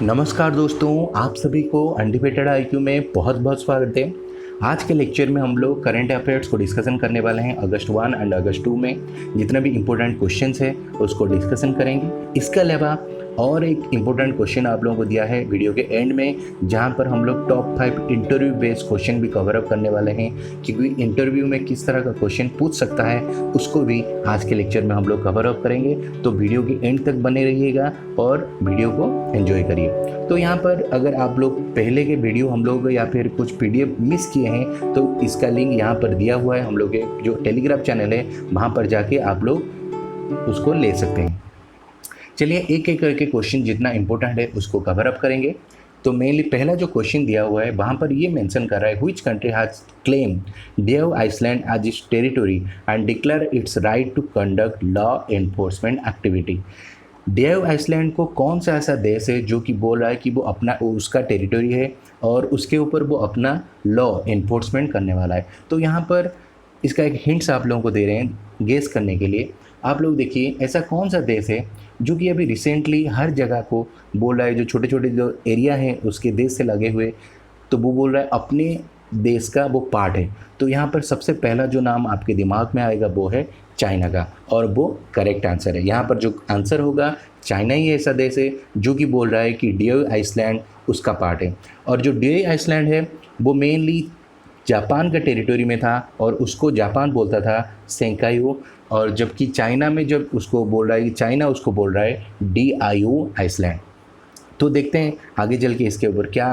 नमस्कार दोस्तों, आप सभी को अनडिबेटेड आईक्यू में बहुत बहुत स्वागत है। आज के लेक्चर में हम लोग करंट अफेयर्स को डिस्कशन करने वाले हैं। अगस्त 1 एंड अगस्त 2 में जितने भी इम्पोर्टेंट क्वेश्चंस है उसको डिस्कशन करेंगे। इसके अलावा और एक इम्पोर्टेंट क्वेश्चन आप लोगों को दिया है वीडियो के एंड में, जहां पर हम लोग टॉप 5 इंटरव्यू बेस्ड क्वेश्चन भी कवर अप करने वाले हैं, क्योंकि इंटरव्यू में किस तरह का क्वेश्चन पूछ सकता है उसको भी आज के लेक्चर में हम लोग कवर अप करेंगे। तो वीडियो के एंड तक बने रहिएगा और वीडियो को एंजॉय करिए। तो यहाँ पर अगर आप लोग पहले के वीडियो हम लोग या फिर कुछ पीडीएफ मिस किए हैं तो इसका लिंक यहाँ पर दिया हुआ है। हम लोग के जो टेलीग्राम चैनल है वहाँ पर जाके आप लोग उसको ले सकते हैं। चलिए एक एक करके क्वेश्चन जितना इंपॉर्टेंट है उसको कवर अप करेंगे। तो मेनली पहला जो क्वेश्चन दिया हुआ है वहाँ पर ये मेंशन कर रहा है, which country has claim Dave Iceland as its territory and declare its right to conduct law enforcement activity. Dave Iceland को कौन सा ऐसा देश है जो कि बोल रहा है कि वो अपना उसका टेरिटरी है और उसके ऊपर वो अपना लॉ एनफोर्समेंट करने वाला है। तो यहाँ पर इसका एक हिंट्स आप लोगों को दे रहे हैं गेस करने के लिए। आप लोग देखिए ऐसा कौन सा देश है जो कि अभी रिसेंटली हर जगह को बोल रहा है, जो छोटे छोटे जो एरिया हैं उसके देश से लगे हुए, तो वो बोल रहा है अपने देश का वो पार्ट है। तो यहाँ पर सबसे पहला जो नाम आपके दिमाग में आएगा वो है चाइना का, और वो करेक्ट आंसर है। यहाँ पर जो आंसर होगा चाइना ही ऐसा देश है जो कि बोल रहा है कि डेव आइसलैंड उसका पार्ट है। और जो डेव आइसलैंड है वो मेनली जापान का टेरिटरी में था और उसको जापान बोलता था सेंकायू, और जबकि चाइना में जब उसको बोल रहा है, चाइना उसको बोल रहा है DIU आइसलैंड। तो देखते हैं आगे चल के इसके ऊपर क्या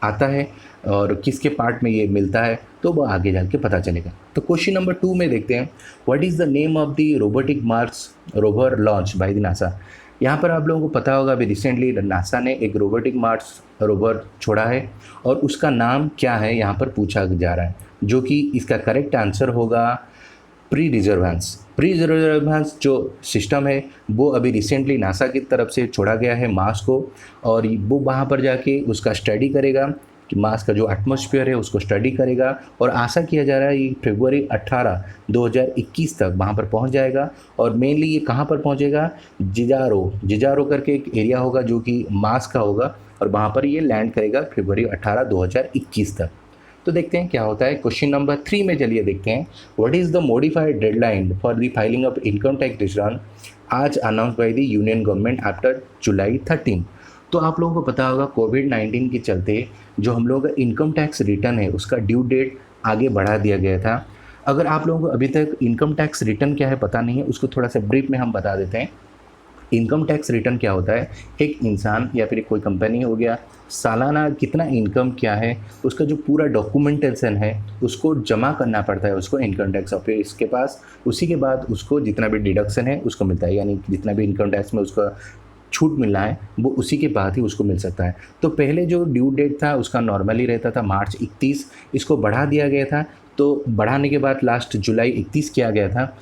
आता है और किसके पार्ट में ये मिलता है, तो वो आगे चल के पता चलेगा। तो क्वेश्चन नंबर 2 में देखते हैं, what is the name of the robotic Mars rover launch by the NASA. यहाँ पर आप लोगों को पता होगा अभी रिसेंटली नासा ने एक रोबोटिक मार्स रोवर छोड़ा है और उसका नाम क्या है यहाँ पर पूछा जा रहा है, जो कि इसका करेक्ट आंसर होगा प्री रिजर्वेंस जो सिस्टम है वो अभी रिसेंटली नासा की तरफ से छोड़ा गया है मार्स को, और वो वहाँ पर जाके उसका स्टडी करेगा कि मार्स का जो एटमॉस्फेयर है उसको स्टडी करेगा, और आशा किया जा रहा है ये फरवरी 18, 2021 तक वहाँ पर पहुँच जाएगा। और मेनली ये कहाँ पर पहुँचेगा, जिजारो करके एक एरिया होगा जो कि मार्स का होगा, और वहाँ पर ये लैंड करेगा फरवरी 18, 2021 तक। तो देखते हैं क्या होता है। क्वेश्चन नंबर 3 में चलिए देखते हैं, what is the modified deadline for the filing of income tax return आज announce by the union government after July 13। तो आप लोगों को पता होगा कोविड-19 के चलते जो हम लोगों का इनकम टैक्स रिटर्न है उसका ड्यू डेट आगे बढ़ा दिया गया था। अगर आप लोगों को अभी तक इनकम टैक्स रिटर्न क्या है पता नहीं है, उसको थोड़ा सा ब्रीफ में हम बता देते हैं। इनकम टैक्स रिटर्न क्या होता है, एक इंसान या फिर कोई कंपनी हो गया, सालाना कितना इनकम क्या है उसका जो पूरा डॉक्यूमेंटेशन है उसको जमा करना पड़ता है उसको इनकम टैक्स ऑफिस के पास। उसी के बाद उसको जितना भी डिडक्शन है उसको मिलता है, यानी जितना भी इनकम टैक्स में उसका छूट मिलना है वो उसी के बाद ही उसको मिल सकता है। तो पहले जो ड्यू डेट था उसका नॉर्मली रहता था मार्च 31, इसको बढ़ा दिया गया था। तो बढ़ाने के बाद लास्ट जुलाई 31 किया गया था।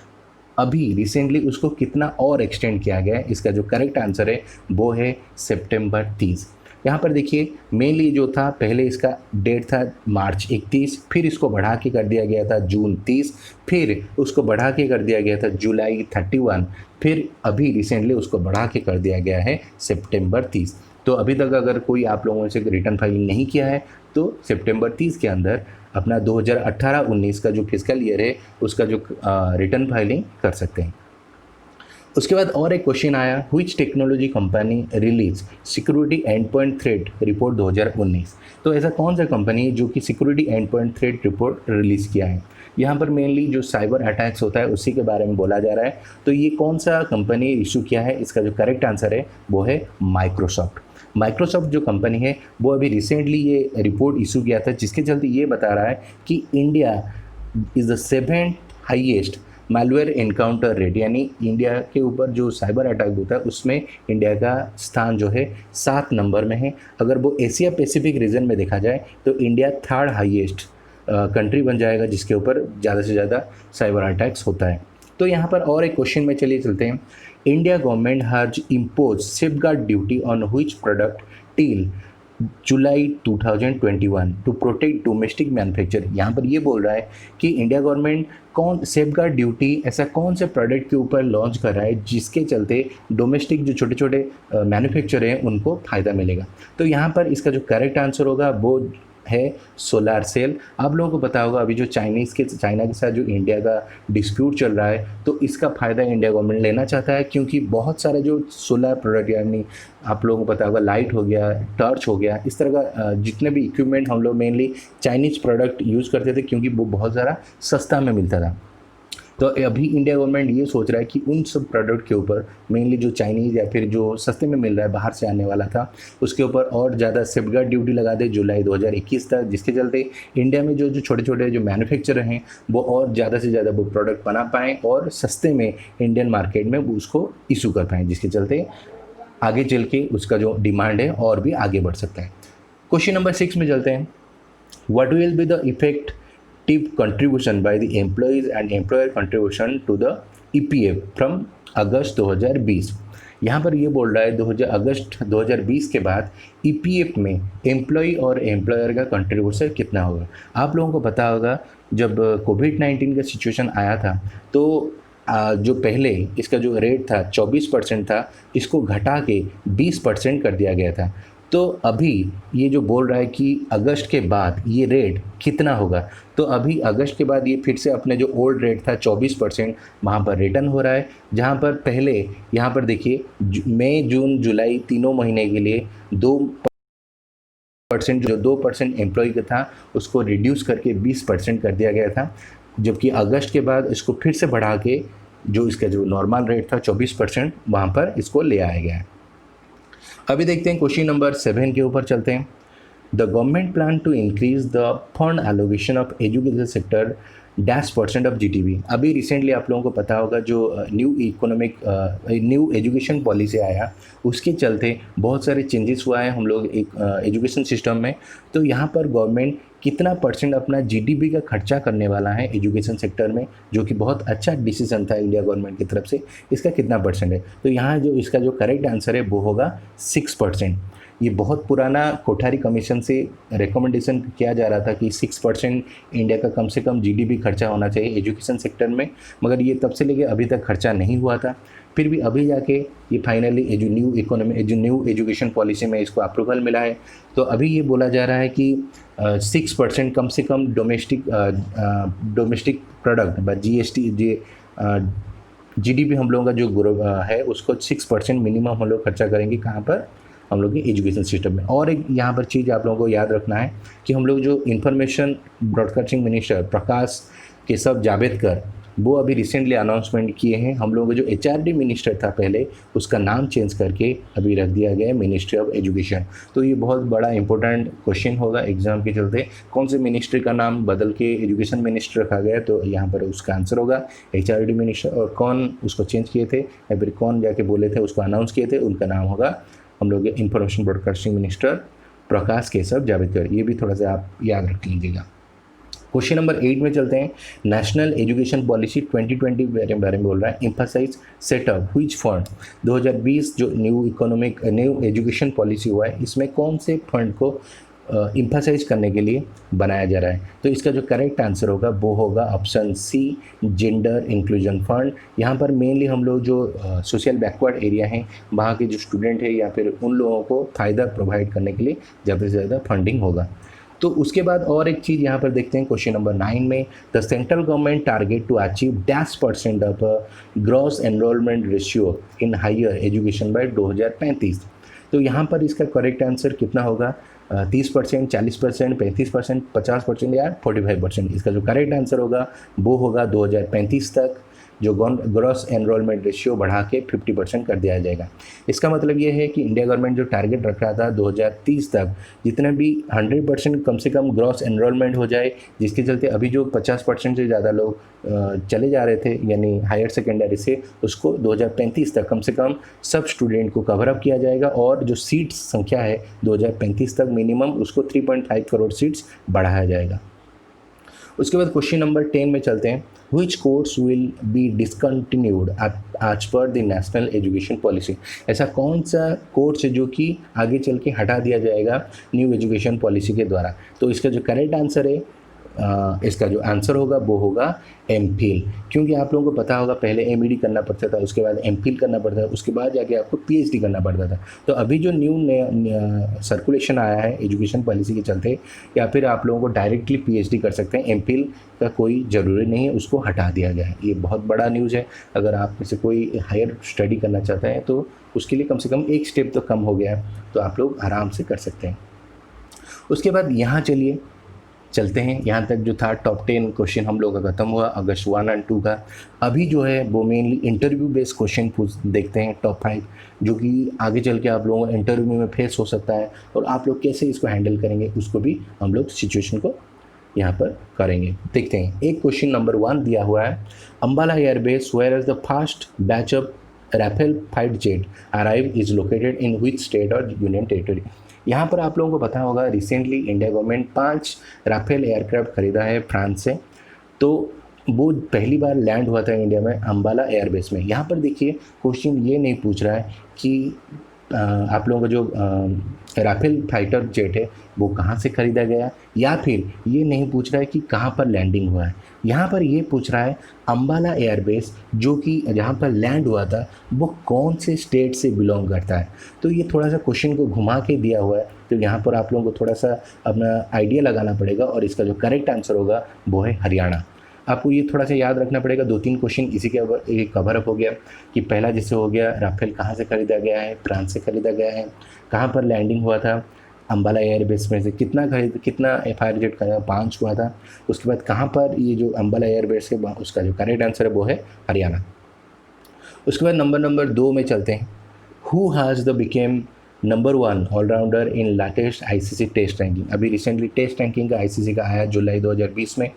अभी रिसेंटली उसको कितना और एक्सटेंड किया गया है, इसका जो करेक्ट आंसर है वो है सितंबर 30। यहाँ पर देखिए मेनली जो था पहले इसका डेट था मार्च 31, फिर इसको बढ़ा के कर दिया गया था जून 30, फिर उसको बढ़ा के कर दिया गया था जुलाई 31, फिर अभी रिसेंटली उसको बढ़ा के कर दिया गया है सितंबर 30। तो अभी तक अगर कोई आप लोगों से रिटर्न फाइलिंग नहीं किया है तो सितंबर 30 के अंदर अपना 2018-19 का जो फिस्कल ईयर है उसका जो रिटर्न फाइलिंग कर सकते हैं। उसके बाद और एक क्वेश्चन आया, which technology company release security and point threat report 2019। तो ऐसा कौन सा कंपनी है जो कि security and point threat report release किया है। यहाँ पर मेनली जो साइबर अटैक्स होता है उसी के बारे में बोला जा रहा है। तो ये कौन सा कंपनी इशू किया है, इसका जो करेक्ट आंसर है वो है माइक्रोसॉफ्ट जो कंपनी है वो अभी रिसेंटली ये रिपोर्ट इशू किया था, जिसके चलते ये बता रहा है कि India is the 7th highest malware encounter rate, यानी इंडिया के ऊपर जो साइबर अटैक होता है उसमें इंडिया का स्थान जो है 7 नंबर में है। अगर वो एशिया पैसिफिक रीजन में देखा जाए तो इंडिया 3rd हाईएस्ट कंट्री बन जाएगा जिसके ऊपर ज़्यादा से ज़्यादा साइबर अटैक्स होता है। तो यहाँ पर और एक क्वेश्चन में चलिए चलते हैं, India government has impose safeguard duty on which product till July 2021 to protect domestic manufacture. यहाँ पर ये बोल रहा है कि इंडिया गवर्नमेंट कौन सेफगार्ड ड्यूटी ऐसा कौन से प्रोडक्ट के ऊपर लॉन्च कर रहा है जिसके चलते डोमेस्टिक जो छोटे छोटे मैन्युफैक्चर हैं उनको फ़ायदा मिलेगा। तो यहाँ पर इसका जो करेक्ट आंसर होगा वो है सोलार सेल। आप लोगों को पता होगा अभी जो चाइना के साथ जो इंडिया का डिस्प्यूट चल रहा है, तो इसका फ़ायदा इंडिया गवर्नमेंट लेना चाहता है, क्योंकि बहुत सारे जो सोलर प्रोडक्ट यानी आप लोगों को पता होगा लाइट हो गया, टॉर्च हो गया, इस तरह का जितने भी इक्विपमेंट हम लोग मेनली चाइनीज़ प्रोडक्ट यूज़ करते थे क्योंकि वो बहुत ज़्यादा सस्ता में मिलता था। तो अभी इंडिया गवर्नमेंट ये सोच रहा है कि उन सब प्रोडक्ट के ऊपर मेनली जो चाइनीज़ या फिर जो सस्ते में मिल रहा है बाहर से आने वाला था उसके ऊपर और ज़्यादा सेफगार्ड ड्यूटी लगा दे जुलाई 2021 तक, जिसके चलते इंडिया में जो जो छोटे छोटे जो मैन्युफैक्चरर हैं वो और ज़्यादा से ज़्यादा वो प्रोडक्ट बना पाएँ और सस्ते में इंडियन मार्केट में वो उसको इशू कर पाएँ, जिसके चलते आगे चल के उसका जो डिमांड है और भी आगे बढ़ सकता है। क्वेश्चन नंबर 6 में चलते हैं। What will be the effect contribution by the employees and employer contribution to the EPF from अगस्त 2020। यहाँ पर ये बोल रहा है अगस्त 2020 के बाद EPF में एम्प्लॉय और एम्प्लॉयर का कंट्रीब्यूशन कितना होगा। आप लोगों को पता होगा जब कोविड-19 का सिचुएशन आया था तो जो पहले इसका जो रेट था 24% था, इसको घटा के 20% कर दिया गया था। तो अभी ये जो बोल रहा है कि अगस्त के बाद ये रेट कितना होगा, तो अभी अगस्त के बाद ये फिर से अपने जो ओल्ड रेट था 24% वहाँ पर रिटर्न हो रहा है, जहाँ पर पहले यहाँ पर देखिए मई जून जुलाई तीनों महीने के लिए 2% जो 2% एम्प्लॉय का था उसको रिड्यूस करके 20% कर दिया गया था, जबकि अगस्त के बाद इसको फिर से बढ़ा के जो इसका जो नॉर्मल रेट था 24% वहाँ पर इसको ले आया गया है। अभी देखते हैं क्वेश्चन नंबर 7 के ऊपर चलते हैं। The government plan to increase the fund allocation of education sector %% of GDP। अभी रिसेंटली आप लोगों को पता होगा जो न्यू एजुकेशन पॉलिसी आया उसके चलते बहुत सारे चेंजेस हुआ है हम लोग एक एजुकेशन सिस्टम में। तो यहाँ पर गवर्नमेंट कितना % अपना GDP का खर्चा करने वाला है एजुकेशन सेक्टर में, जो कि बहुत अच्छा डिसीजन था इंडिया गवर्नमेंट की तरफ से, इसका कितना % है। तो यहाँ जो इसका जो करेक्ट आंसर है वो होगा 6%। ये बहुत पुराना कोठारी कमीशन से रिकमेंडेशन किया जा रहा था कि 6% इंडिया का कम से कम GDP खर्चा होना चाहिए एजुकेशन सेक्टर में, मगर ये तब से लेके अभी तक खर्चा नहीं हुआ था। फिर भी अभी जाके ये फाइनली जो न्यू एजुकेशन पॉलिसी में इसको अप्रूवल मिला है। तो अभी ये बोला जा रहा है कि 6% कम से कम डोमेस्टिक प्रोडक्ट GDP हम लोगों का जो है उसको 6% मिनिमम हम लोग खर्चा करेंगे कहाँ पर, हम लोग की एजुकेशन सिस्टम में। और एक यहाँ पर चीज़ आप लोगों को याद रखना है कि हम लोग जो इंफॉर्मेशन ब्रॉडकास्टिंग मिनिस्टर प्रकाश केशव जावड़ेकर वो अभी रिसेंटली अनाउंसमेंट किए हैं। हम लोगों का जो HRD मिनिस्टर था पहले उसका नाम चेंज करके अभी रख दिया गया है मिनिस्ट्री ऑफ एजुकेशन। तो ये बहुत बड़ा इंपॉर्टेंट क्वेश्चन होगा एग्जाम के चलते, कौन से मिनिस्ट्री का नाम बदल के एजुकेशन मिनिस्टर रखा गया, तो यहाँ पर उसका आंसर होगा HRD मिनिस्टर। और कौन उसको चेंज किए थे या फिर कौन जाके बोले थे उसको अनाउंस किए थे, उनका नाम होगा हम लोग के इंफॉर्मेशन ब्रॉडकास्टिंग मिनिस्टर प्रकाश केशव जावड़ेकर। ये भी थोड़ा सा आप याद रख लीजिएगा। क्वेश्चन नंबर 8 में चलते हैं। नेशनल एजुकेशन पॉलिसी 2020 बारे में बोल रहा है। एम्फसाइज सेटअप व्हिच फंड 2020 जो न्यू एजुकेशन पॉलिसी हुआ है इसमें कौन से फंड को एम्फसाइज करने के लिए बनाया जा रहा है। तो इसका जो करेक्ट आंसर होगा वो होगा option C gender inclusion fund. यहाँ पर मेनली हम लोग जो सोशल बैकवर्ड एरिया हैं वहाँ के जो स्टूडेंट है या फिर उन लोगों को फ़ायदा प्रोवाइड करने के लिए ज़्यादा से ज़्यादा फंडिंग होगा। तो उसके बाद और एक चीज़ यहाँ पर देखते हैं क्वेश्चन नंबर 9 में। The central government target to achieve %% of gross enrolment ratio in higher education by 2035। तो यहाँ पर इसका करेक्ट आंसर कितना होगा, 30%, 40%, 35%, 50% या 45%। इसका जो करेक्ट आंसर होगा वो होगा 2035 तक जो ग्रॉस एनरोलमेंट रेशियो बढ़ा के 50% कर दिया जाएगा। इसका मतलब ये है कि इंडिया गवर्नमेंट जो टारगेट रख रहा था 2030 तक जितने भी 100% कम से कम ग्रॉस एनरोलमेंट हो जाए, जिसके चलते अभी जो 50% से ज़्यादा लोग चले जा रहे थे यानी हायर सेकेंडरी से, उसको 2035 तक कम से कम सब स्टूडेंट को कवर अप किया जाएगा और जो सीट्स संख्या है 2035 तक मिनिमम उसको 3.5 करोड़ सीट्स बढ़ाया जाएगा। उसके बाद क्वेश्चन नंबर 10 में चलते हैं। Which course will be discontinued आज पर द नेशनल एजुकेशन पॉलिसी। ऐसा कौन सा कोर्स है जो कि आगे चल के हटा दिया जाएगा न्यू एजुकेशन पॉलिसी के द्वारा। तो इसका जो करेक्ट आंसर है, इसका जो आंसर होगा वो होगा एमफिल। क्योंकि आप लोगों को पता होगा पहले एमईडी करना पड़ता था, उसके बाद एमफिल करना पड़ता था, उसके बाद जाके आपको पीएचडी करना पड़ता था। तो अभी जो न्यू सर्कुलेशन आया है एजुकेशन पॉलिसी के चलते, या फिर आप लोगों को डायरेक्टली पीएचडी कर सकते हैं, एमफिल का कोई ज़रूरी नहीं है, उसको हटा दिया गया है। ये बहुत बड़ा न्यूज़ है। अगर आप में से कोई हायर स्टडी करना चाहता है तो उसके लिए कम से कम एक स्टेप तो कम हो गया है, तो आप लोग आराम से कर सकते हैं। उसके बाद यहाँ चलते हैं, यहाँ तक जो था टॉप 10 क्वेश्चन हम लोग का ख़त्म हुआ अगस्त 1 और 2 का। अभी जो है वो मेनली इंटरव्यू बेस्ड क्वेश्चन देखते हैं टॉप 5, जो कि आगे चल के आप लोगों को इंटरव्यू में फेस हो सकता है, और आप लोग कैसे इसको हैंडल करेंगे उसको भी हम लोग सिचुएशन को यहाँ पर करेंगे। देखते हैं। एक क्वेश्चन नंबर 1 दिया हुआ है, Ambala airbase where is the first batch of Rafale fight jet arrive is located in which state और यूनियन टेरिटरी। यहाँ पर आप लोगों को पता होगा recently India government 5 Rafale aircraft खरीदा है फ्रांस से। तो वो पहली बार लैंड हुआ था इंडिया में अम्बाला एयरबेस में। यहाँ पर देखिए क्वेश्चन ये नहीं पूछ रहा है कि आप लोगों का जो राफेल फाइटर जेट है वो कहाँ से ख़रीदा गया, या फिर ये नहीं पूछ रहा है कि कहाँ पर लैंडिंग हुआ है। यहाँ पर ये पूछ रहा है अम्बाला एयरबेस जो कि जहाँ पर लैंड हुआ था वो कौन से स्टेट से बिलोंग करता है। तो ये थोड़ा सा क्वेश्चन को घुमा के दिया हुआ है, तो यहाँ पर आप लोगों को थोड़ा सा अपना आइडिया लगाना पड़ेगा, और इसका जो करेक्ट आंसर होगा वो है हरियाणा। आपको ये थोड़ा सा याद रखना पड़ेगा। 2-3 क्वेश्चन इसी के कवर अप हो गया कि पहला जैसे हो गया राफेल कहाँ से ख़रीदा गया है, फ्रांस से ख़रीदा गया है, कहाँ पर लैंडिंग हुआ था अम्बाला एयरबेस में से, कितना फाइटर जेट का 5 हुआ था, उसके बाद कहाँ पर ये जो अम्बाला एयरबेस है उसका जो करेक्ट आंसर है वो है हरियाणा। उसके बाद नंबर 2 में चलते हैं। Who has the become number 1 all rounder in latest ICC test ranking. अभी रिसेंटली टेस्ट रैंकिंग का आईसीसी का आया जुलाई 2020 में,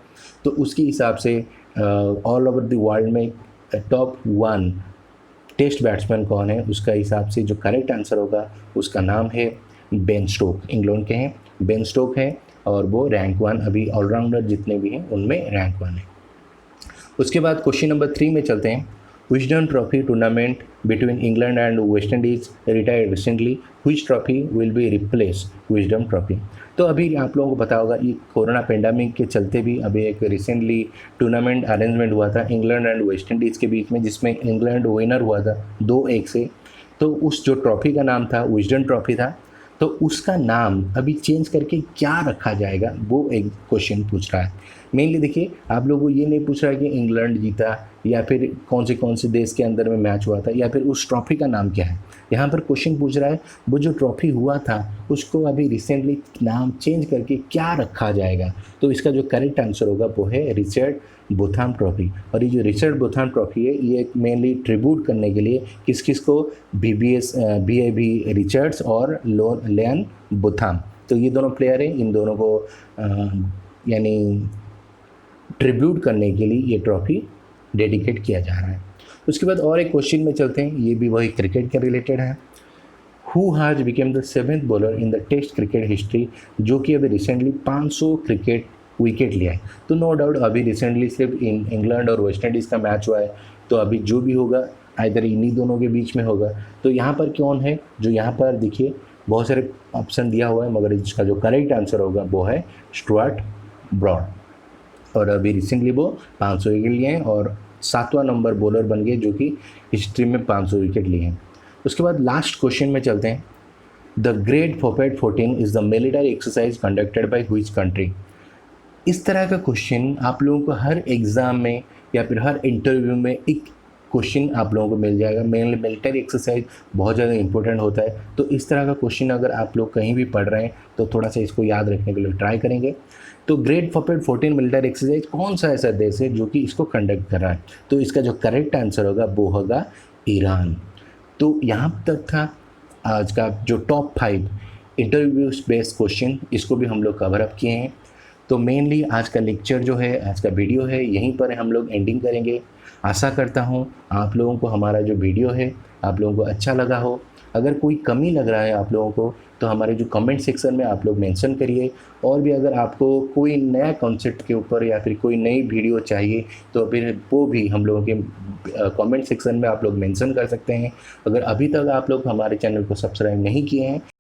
तो उसके हिसाब से ऑल ओवर द वर्ल्ड में टॉप 1 टेस्ट बैट्समैन कौन है, उसका हिसाब से जो करेक्ट आंसर होगा उसका नाम है बेन स्टोक। इंग्लैंड के हैं, बेन स्टोक है, और वो रैंक 1 अभी ऑलराउंडर जितने भी हैं उनमें रैंक 1 है। उसके बाद क्वेश्चन नंबर 3 में चलते हैं। Wisdom trophy tournament between England and West Indies retired recently, which trophy will be replace wisdom trophy. तो अभी आप लोगों को पता होगा ये कोरोना पेंडेमिक के चलते भी अभी एक रिसेंटली टूर्नामेंट अरेंजमेंट हुआ था इंग्लैंड एंड वेस्ट इंडीज़ के बीच में, जिसमें इंग्लैंड विनर हुआ था 2-1 से। तो उस जो ट्रॉफी का नाम था विजडम ट्रॉफी था, तो उसका नाम अभी चेंज करके क्या रखा जाएगा वो एक क्वेश्चन पूछ रहा है। मेनली देखिए आप लोगों को ये नहीं पूछ रहा है कि इंग्लैंड जीता या फिर कौन से देश के अंदर में मैच हुआ था या फिर उस ट्रॉफी का नाम क्या है। यहाँ पर क्वेश्चन पूछ रहा है वो जो ट्रॉफी हुआ था उसको अभी रिसेंटली नाम चेंज करके क्या रखा जाएगा। तो इसका जो करेक्ट आंसर होगा वो है रिचर्ड बोथाम ट्रॉफी। और ये जो रिचर्ड बोथाम ट्रॉफी है ये मेनली ट्रिब्यूट करने के लिए किस को BAB रिचर्ड्स और लेन बोथाम, तो ये दोनों प्लेयर हैं, इन दोनों को यानी ट्रिब्यूट करने के लिए ये ट्रॉफी डेडिकेट किया जा रहा है। उसके बाद और एक क्वेश्चन में चलते हैं, ये भी वही क्रिकेट के रिलेटेड है। Who has become the 7th bowler in the test cricket history, जो कि अभी रिसेंटली 500 क्रिकेट विकेट लिया है। तो नो डाउट अभी रिसेंटली सिर्फ इंग्लैंड और वेस्ट इंडीज़ का मैच हुआ है, तो अभी जो भी होगा इधर इन्हीं दोनों के बीच में होगा। तो यहाँ पर कौन है, जो यहाँ पर देखिए बहुत सारे ऑप्शन दिया हुआ है, मगर इसका जो करेक्ट आंसर होगा वो है स्टुअर्ट ब्रॉड। और अभी रिसेंटली वो 500 विकेट लिए हैं और 7वां नंबर बॉलर बन गए जो कि हिस्ट्री में 500 विकेट लिए हैं। उसके बाद लास्ट क्वेश्चन में चलते हैं। द ग्रेट फॉरपेट 14 is the military exercise conducted by which country. इस तरह का क्वेश्चन आप लोगों को हर एग्ज़ाम में या फिर हर इंटरव्यू में एक क्वेश्चन आप लोगों को मिल जाएगा। मेनली मिलिट्री एक्सरसाइज बहुत ज़्यादा इंपॉर्टेंट होता है, तो इस तरह का क्वेश्चन अगर आप लोग कहीं भी पढ़ रहे हैं तो थोड़ा सा इसको याद रखने के लिए ट्राई करेंगे। तो ग्रेट फॉरपेट 14 मिलिट्री एक्सरसाइज कौन सा ऐसा देश है जो कि इसको कंडक्ट कर रहा है, तो इसका जो करेक्ट आंसर होगा वो होगा ईरान। तो यहाँ तक था आज का जो टॉप 5 इंटरव्यूज बेस्ड क्वेश्चन, इसको भी हम लोग कवर अप किए हैं। तो मेनली आज का लेक्चर जो है, आज का वीडियो है, यहीं पर हम लोग एंडिंग करेंगे। आशा करता हूँ आप लोगों को हमारा जो वीडियो है आप लोगों को अच्छा लगा हो। अगर कोई कमी लग रहा है आप लोगों को तो हमारे जो कमेंट सेक्शन में आप लोग मेंशन करिए। और भी अगर आपको कोई नया कॉन्सेप्ट के ऊपर या फिर कोई नई वीडियो चाहिए तो फिर वो भी हम लोगों के कमेंट सेक्शन में आप लोग मेंशन कर सकते हैं। अगर अभी तक आप लोग हमारे चैनल को सब्सक्राइब नहीं किए हैं